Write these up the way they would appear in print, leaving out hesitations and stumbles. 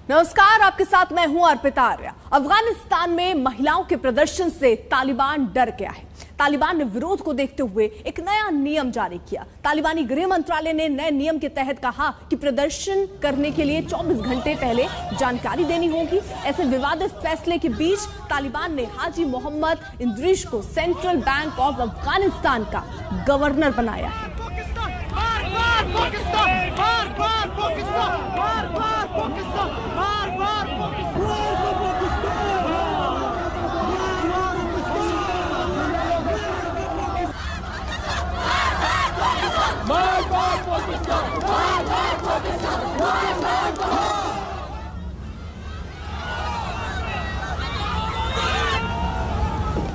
नमस्कार, आपके साथ मैं हूं अर्पिता आर्या। अफगानिस्तान में महिलाओं के प्रदर्शन से तालिबान डर गया है। तालिबान ने विरोध को देखते हुए एक नया नियम जारी किया। तालिबानी गृह मंत्रालय ने नए नियम के तहत कहा कि प्रदर्शन करने के लिए 24 घंटे पहले जानकारी देनी होगी। ऐसे विवादित फैसले के बीच तालिबान ने हाजी मोहम्मद इंद्रीश को सेंट्रल बैंक ऑफ अफगानिस्तान का गवर्नर बनाया है।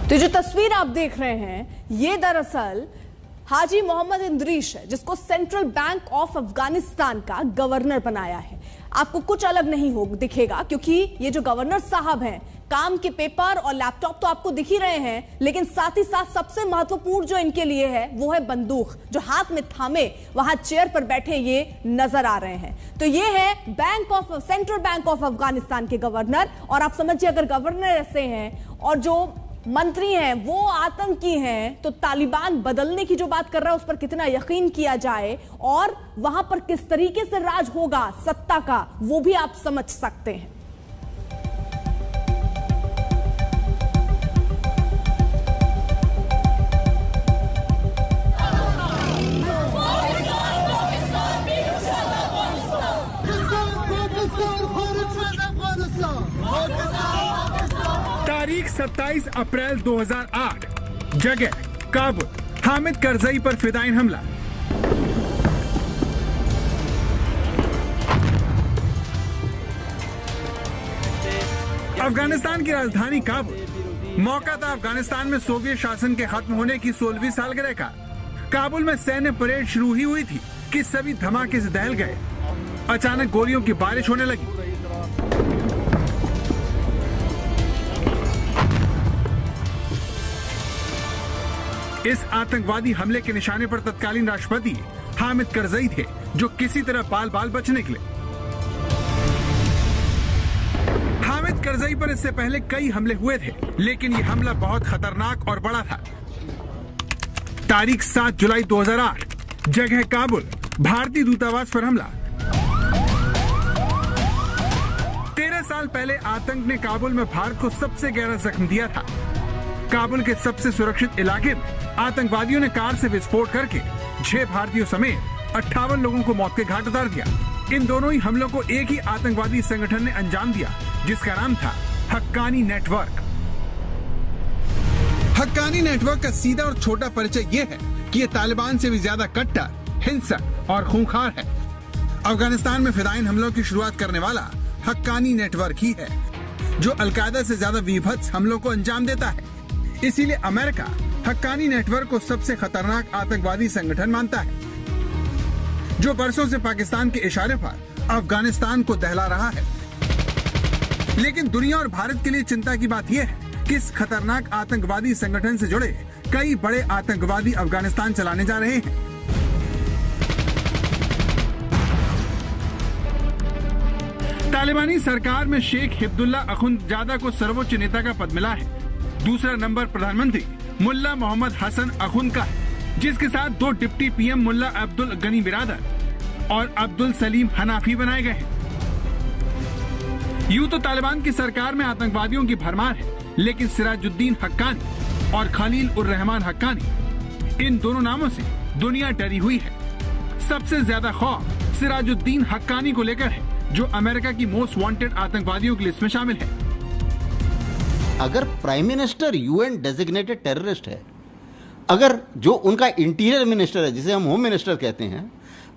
तो जो तस्वीर आप देख रहे हैं ये दरअसल हाजी मोहम्मद इंद्रीश है, जिसको सेंट्रल बैंक ऑफ अफगानिस्तान का गवर्नर बनाया है। आपको कुछ अलग नहीं हो दिखेगा क्योंकि ये जो गवर्नर साहब हैं, काम के पेपर और लैपटॉप तो आपको दिख ही रहे हैं, लेकिन साथ ही साथ सबसे महत्वपूर्ण जो इनके लिए है वो है बंदूक, जो हाथ में थामे वहां चेयर पर बैठे ये नजर आ रहे हैं। तो ये है सेंट्रल बैंक ऑफ अफगानिस्तान के गवर्नर। और आप समझिए, अगर गवर्नर ऐसे हैं और जो मंत्री हैं वो आतंकी हैं, तो तालिबान बदलने की जो बात कर रहा है उस पर कितना यकीन किया जाए और वहां पर किस तरीके से राज होगा सत्ता का, वो भी आप समझ सकते हैं। तारीख 27 अप्रैल 2008, जगह काबुल। हामिद करजई पर फिदाइन हमला। अफगानिस्तान की राजधानी काबुल। मौका था अफगानिस्तान में सोवियत शासन के खत्म होने की 16वीं सालगिरह का। काबुल में सैन्य परेड शुरू ही हुई थी कि सभी धमाके से दहल गए। अचानक गोलियों की बारिश होने लगी। इस आतंकवादी हमले के निशाने पर तत्कालीन राष्ट्रपति हामिद करजई थे, जो किसी तरह बाल बाल बच निकले। हामिद करजई पर इससे पहले कई हमले हुए थे, लेकिन ये हमला बहुत खतरनाक और बड़ा था। तारीख 7 जुलाई 2008, जगह काबुल। भारतीय दूतावास पर हमला। 13 साल पहले आतंक ने काबुल में भारत को सबसे गहरा जख्म दिया था। काबुल के सबसे सुरक्षित इलाके में आतंकवादियों ने कार से विस्फोट करके 6 भारतीयों समेत 58 लोगों को मौत के घाट उतार दिया। इन दोनों ही हमलों को एक ही आतंकवादी संगठन ने अंजाम दिया, जिसका नाम था हक्कानी नेटवर्क। हक्कानी नेटवर्क का सीधा और छोटा परिचय ये है कि ये तालिबान से भी ज्यादा कट्टर, हिंसक और खूंखार है। अफगानिस्तान में फिदाइन हमलों की शुरुआत करने वाला हक्कानी नेटवर्क ही है, जो अलकायदा से ज्यादा विभत्स हमलों को अंजाम देता है। इसीलिए अमेरिका हक्कानी नेटवर्क को सबसे खतरनाक आतंकवादी संगठन मानता है, जो बरसों से पाकिस्तान के इशारे पर अफगानिस्तान को दहला रहा है। लेकिन दुनिया और भारत के लिए चिंता की बात यह है कि इस खतरनाक आतंकवादी संगठन से जुड़े कई बड़े आतंकवादी अफगानिस्तान चलाने जा रहे हैं। तालिबानी सरकार में शेख हिब्दुल्ला अखुंदजादा को सर्वोच्च नेता का पद मिला है। दूसरा नंबर प्रधानमंत्री मुल्ला मोहम्मद हसन अखुंद का है, जिसके साथ 2 डिप्टी पीएम मुल्ला अब्दुल गनी बिरादर और अब्दुल सलीम हनाफी बनाए गए हैं। यूं तो तालिबान की सरकार में आतंकवादियों की भरमार है, लेकिन सिराजुद्दीन हक्कानी और खलील उर रहमान हक्कानी, इन दोनों नामों से दुनिया डरी हुई है। सबसे ज्यादा खौफ सिराजुद्दीन हक्कानी को लेकर है, जो अमेरिका की मोस्ट वांटेड आतंकवादियों की लिस्ट में शामिल है। अगर prime minister UN designated terrorist है, अगर जो उनका इंटीरियर मिनिस्टर है, जिसे हम होम मिनिस्टर कहते हैं,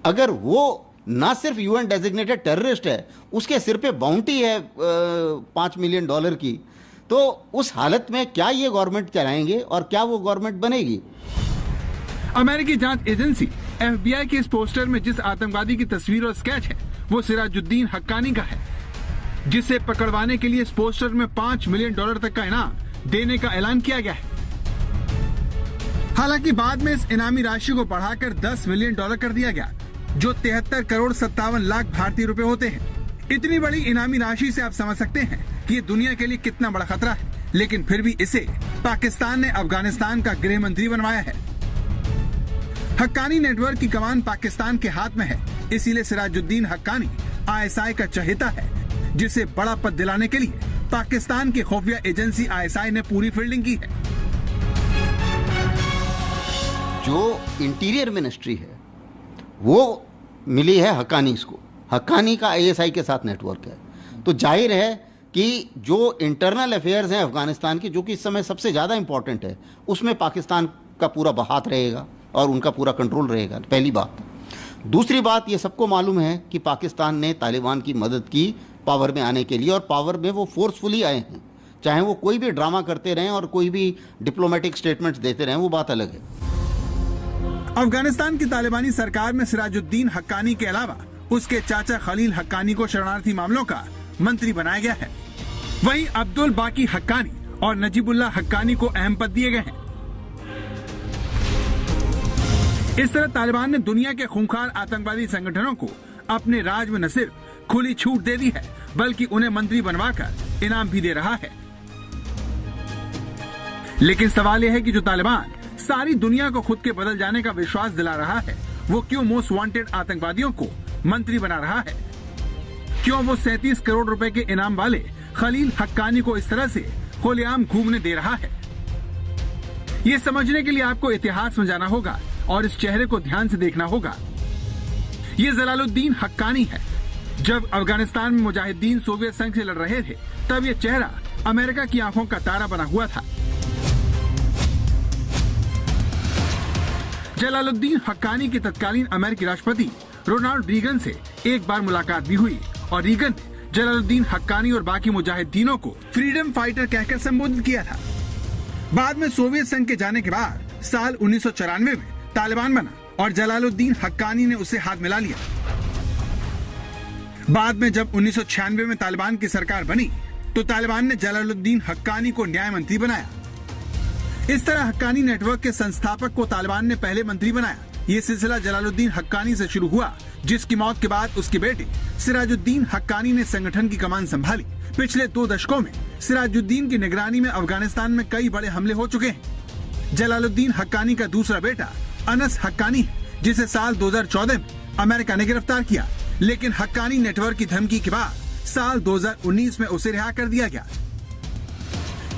अगर वो ना सिर्फ यूएन डेजिग्नेटेड टेररिस्ट है, उसके सिर पे बाउंटी है $5 मिलियन की, तो उस हालत में क्या ये गवर्नमेंट चलाएंगे और क्या वो गवर्नमेंट बनेगी? अमेरिकी जांच एजेंसी FBI के इस पोस्टर में जिस आतंकवादी की तस्वीर और स्केच है, वो सिराजुद्दीन हक्कानी का है, जिसे पकड़वाने के लिए इस पोस्टर में $5 मिलियन तक का इनाम देने का ऐलान किया गया है। हालांकि बाद में इस इनामी राशि को बढ़ाकर $10 मिलियन कर दिया गया, जो 73 करोड़ 57 लाख भारतीय रुपए होते हैं। इतनी बड़ी इनामी राशि से आप समझ सकते हैं कि ये दुनिया के लिए कितना बड़ा खतरा है, लेकिन फिर भी इसे पाकिस्तान ने अफगानिस्तान का गृह मंत्री बनवाया है। हक्कानी नेटवर्क की कमान पाकिस्तान के हाथ में है, इसीलिए सिराजुद्दीन हक्कानी ISI का चहेता है, जिसे बड़ा पद दिलाने के लिए पाकिस्तान की खुफिया एजेंसी ISI ने पूरी फील्डिंग की है। जो इंटीरियर मिनिस्ट्री है वो मिली है हक्कानी को। हक्कानी का ISI के साथ नेटवर्क है, तो जाहिर है कि जो इंटरनल अफेयर्स हैं अफगानिस्तान की, जो कि इस समय सबसे ज़्यादा इंपॉर्टेंट है, उसमें पाकिस्तान का पूरा हाथ रहेगा और उनका पूरा कंट्रोल रहेगा, पहली बात। दूसरी बात, ये सबको मालूम है कि पाकिस्तान ने तालिबान की मदद की पावर में आने के लिए, और पावर में वो फोर्सफुली आए हैं। चाहे वो कोई भी ड्रामा करते रहें और कोई भी डिप्लोमेटिक स्टेटमेंट्स देते रहें, वो बात अलग है। अफगानिस्तान की तालिबानी सरकार में सिराजुद्दीन हक्कानी के अलावा उसके चाचा खलील हक्कानी को शरणार्थी मामलों का मंत्री बनाया गया है। वहीं अब्दुल बाकी हक्कानी और नजीबुल्लाह हक्कानी को अहम पद दिए गए हैं। इस तरह तालिबान ने दुनिया के खूंखार आतंकवादी संगठनों को अपने राज में न सिर्फ खुली छूट दे दी है, बल्कि उन्हें मंत्री बनवाकर इनाम भी दे रहा है। लेकिन सवाल यह है कि जो तालिबान सारी दुनिया को खुद के बदल जाने का विश्वास दिला रहा है, वो क्यों मोस्ट वांटेड आतंकवादियों को मंत्री बना रहा है? क्यों वो 37 करोड़ रुपए के इनाम वाले खलील हक्कानी को इस तरह से खुलेआम घूमने दे रहा है? ये समझने के लिए आपको इतिहास में जाना होगा और इस चेहरे को ध्यान से देखना होगा। ये जलालुद्दीन हक्कानी है। जब अफगानिस्तान में मुजाहिदीन सोवियत संघ से लड़ रहे थे, तब ये चेहरा अमेरिका की आंखों का तारा बना हुआ था। जलालुद्दीन हक्कानी के तत्कालीन अमेरिकी राष्ट्रपति रोनाल्ड रीगन से एक बार मुलाकात भी हुई और रीगन ने जलालुद्दीन हक्कानी और बाकी मुजाहिदीनों को फ्रीडम फाइटर कहकर संबोधित किया था। बाद में सोवियत संघ के जाने के बाद साल 1994 में तालिबान बना और जलालुद्दीन हक्कानी ने उससे हाथ मिला लिया। बाद में जब 1996 में तालिबान की सरकार बनी, तो तालिबान ने जलालुद्दीन हक्कानी को न्याय मंत्री बनाया। इस तरह हक्कानी नेटवर्क के संस्थापक को तालिबान ने पहले मंत्री बनाया। ये सिलसिला जलालुद्दीन हक्कानी से शुरू हुआ, जिसकी मौत के बाद उसके बेटे सिराजुद्दीन हक्कानी ने संगठन की कमान संभाली। पिछले 2 दशकों में सिराजुद्दीन की निगरानी में अफगानिस्तान में कई बड़े हमले हो चुके हैं। जलालुद्दीन हक्कानी का दूसरा बेटा अनस हक्कानी है, जिसे साल 2014 में अमेरिका ने गिरफ्तार किया, लेकिन हक्कानी नेटवर्क की धमकी के बाद साल 2019 में उसे रिहा कर दिया गया।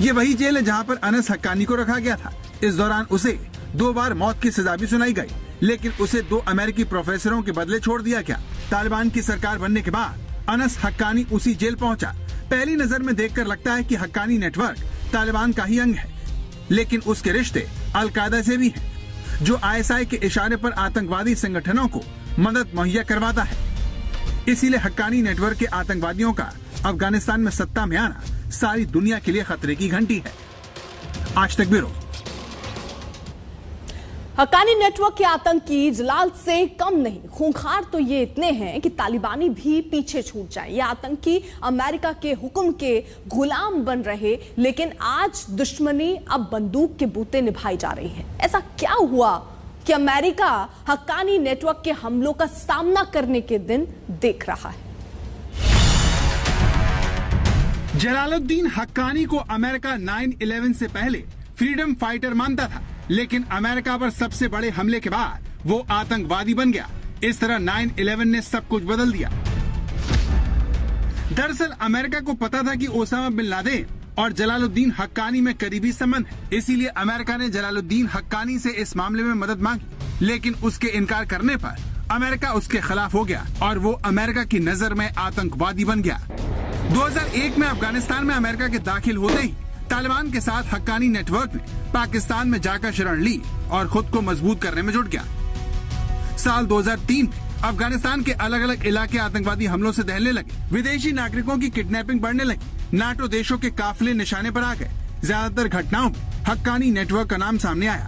ये वही जेल है जहां पर अनस हक्कानी को रखा गया था। इस दौरान उसे 2 बार मौत की सजा भी सुनाई गई, लेकिन उसे 2 अमेरिकी प्रोफेसरों के बदले छोड़ दिया गया। तालिबान की सरकार बनने के बाद अनस हक्कानी उसी जेल पहुंचा। पहली नजर में देखकर लगता है कि हक्कानी नेटवर्क तालिबान का ही अंग है, लेकिन उसके रिश्ते अल-कायदा से भी हैं, जो ISI के इशारे पर आतंकवादी संगठनों को मदद मुहैया करवाता है। इसीलिए हक्कानी नेटवर्क के आतंकवादियों का अफगानिस्तान में सत्ता में आना सारी दुनिया के लिए खतरे की घंटी है। आज तक ब्यूरो। हक्कानी नेटवर्क के आतंकी जलाल से कम नहीं, खूंखार तो ये इतने हैं कि तालिबानी भी पीछे छूट जाए। ये आतंकी अमेरिका के हुक्म के गुलाम बन रहे, लेकिन आज दुश्मनी अब बंदूक के बूते निभाई जा रही है। ऐसा क्या हुआ कि अमेरिका हक्कानी नेटवर्क के हमलों का सामना करने के दिन देख रहा है? जलालुद्दीन हक्कानी को अमेरिका 9/11 से पहले फ्रीडम फाइटर मानता था, लेकिन अमेरिका पर सबसे बड़े हमले के बाद वो आतंकवादी बन गया। इस तरह 9/11 ने सब कुछ बदल दिया। दरअसल अमेरिका को पता था कि ओसामा बिन लादेन और जलालुद्दीन हक्कानी में करीबी संबंध है, इसीलिए अमेरिका ने जलालुद्दीन हक्कानी से इस मामले में मदद मांगी। लेकिन उसके इनकार करने पर अमेरिका उसके खिलाफ हो गया और वो अमेरिका की नजर में आतंकवादी बन गया। 2001 में अफगानिस्तान में अमेरिका के दाखिल होते ही तालिबान के साथ हक्कानी नेटवर्क ने पाकिस्तान में जाकर शरण ली और खुद को मजबूत करने में जुट गया। साल 2003 में अफगानिस्तान के अलग अलग इलाके आतंकवादी हमलों से दहलने लगे। विदेशी नागरिकों की किडनैपिंग बढ़ने लगी। नाटो देशों के काफिले निशाने पर आ गए। ज्यादातर घटनाओं में हक्कानी नेटवर्क का नाम सामने आया।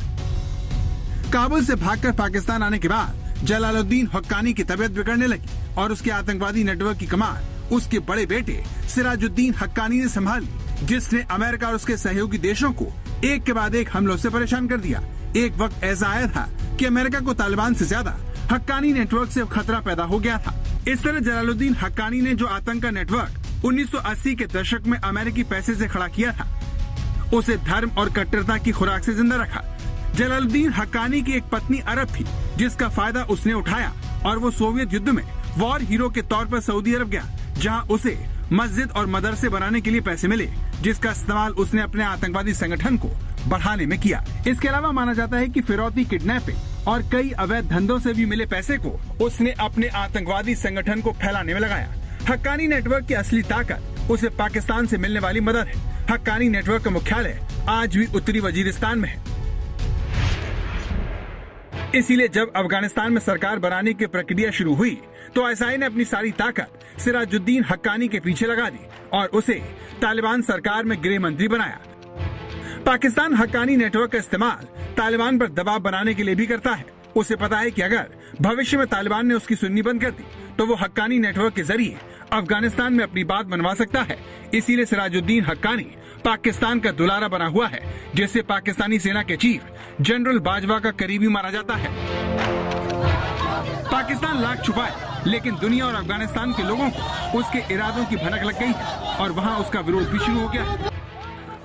काबुल से भागकर पाकिस्तान आने के बाद जलालुद्दीन हक्कानी की तबीयत बिगड़ने लगी और उसके आतंकवादी नेटवर्क की कमान उसके बड़े बेटे सिराजुद्दीन हक्कानी ने संभाली, जिसने अमेरिका और उसके सहयोगी देशों को एक के बाद एक हमलों से परेशान कर दिया। एक वक्त ऐसा आया था कि अमेरिका को तालिबान से ज्यादा हक्कानी नेटवर्क से खतरा पैदा हो गया था। इस तरह जलालुद्दीन हक्कानी ने जो आतंक का नेटवर्क 1980 के दशक में अमेरिकी पैसे से खड़ा किया था, उसे धर्म और कट्टरता की खुराक से जिंदा रखा। जलालुद्दीन हक्कानी की एक पत्नी अरब थी, जिसका फायदा उसने उठाया और वो सोवियत युद्ध में वॉर हीरो के तौर पर सऊदी अरब गया, जहां उसे मस्जिद और मदरसे बनाने के लिए पैसे मिले, जिसका इस्तेमाल उसने अपने आतंकवादी संगठन को बढ़ाने में किया। इसके अलावा माना जाता है कि फिरौती, किडनैपिंग और कई अवैध धंधों से भी मिले पैसे को उसने अपने आतंकवादी संगठन को फैलाने में लगाया। हक्कानी नेटवर्क की असली ताकत उसे पाकिस्तान से मिलने वाली मदद है। हक्कानी नेटवर्क का मुख्यालय आज भी उत्तरी वजीरिस्तान में है। इसीलिए जब अफगानिस्तान में सरकार बनाने की प्रक्रिया शुरू हुई तो आईएसआई ने अपनी सारी ताकत सिराजुद्दीन हक्कानी के पीछे लगा दी और उसे तालिबान सरकार में गृह मंत्री बनाया। पाकिस्तान हक्कानी नेटवर्क का इस्तेमाल तालिबान पर दबाव बनाने के लिए भी करता है। उसे पता है कि अगर भविष्य में तालिबान ने उसकी सुननी बंद कर दी तो वो हक्कानी नेटवर्क के जरिए अफगानिस्तान में अपनी बात मनवा सकता है। इसीलिए सिराजुद्दीन हक्कानी पाकिस्तान का दुलारा बना हुआ है, जिसे पाकिस्तानी सेना के चीफ जनरल बाजवा का करीबी माना जाता है। पाकिस्तान लाख छुपाए, लेकिन दुनिया और अफगानिस्तान के लोगों को उसके इरादों की भनक लग गई है और वहाँ उसका विरोध भी शुरू हो गया है।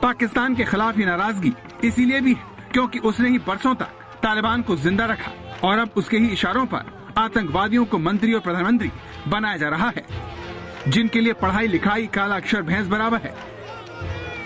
पाकिस्तान के खिलाफ ये नाराजगी इसीलिए भी है क्योंकि उसने ही बरसों तक तालिबान को जिंदा रखा और अब उसके ही इशारों पर आतंकवादियों को मंत्री और प्रधानमंत्री बनाया जा रहा है, जिनके लिए पढ़ाई लिखाई काला अक्षर भैंस बराबर है।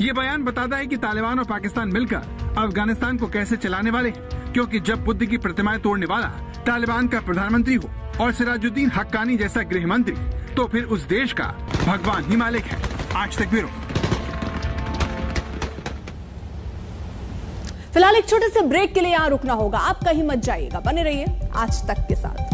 ये बयान बताता है कि तालिबान और पाकिस्तान मिलकर अफगानिस्तान को कैसे चलाने वाले हैं, क्योंकि जब बुद्ध की प्रतिमाएं तोड़ने वाला तालिबान का प्रधानमंत्री हो और सिराजुद्दीन हक्कानी जैसा गृह मंत्री, तो फिर उस देश का भगवान ही मालिक है। आज तक ब्यूरो। फिलहाल एक छोटे से ब्रेक के लिए यहाँ रुकना होगा, आप कहीं मत जाइएगा, बने रहिए आज तक के साथ।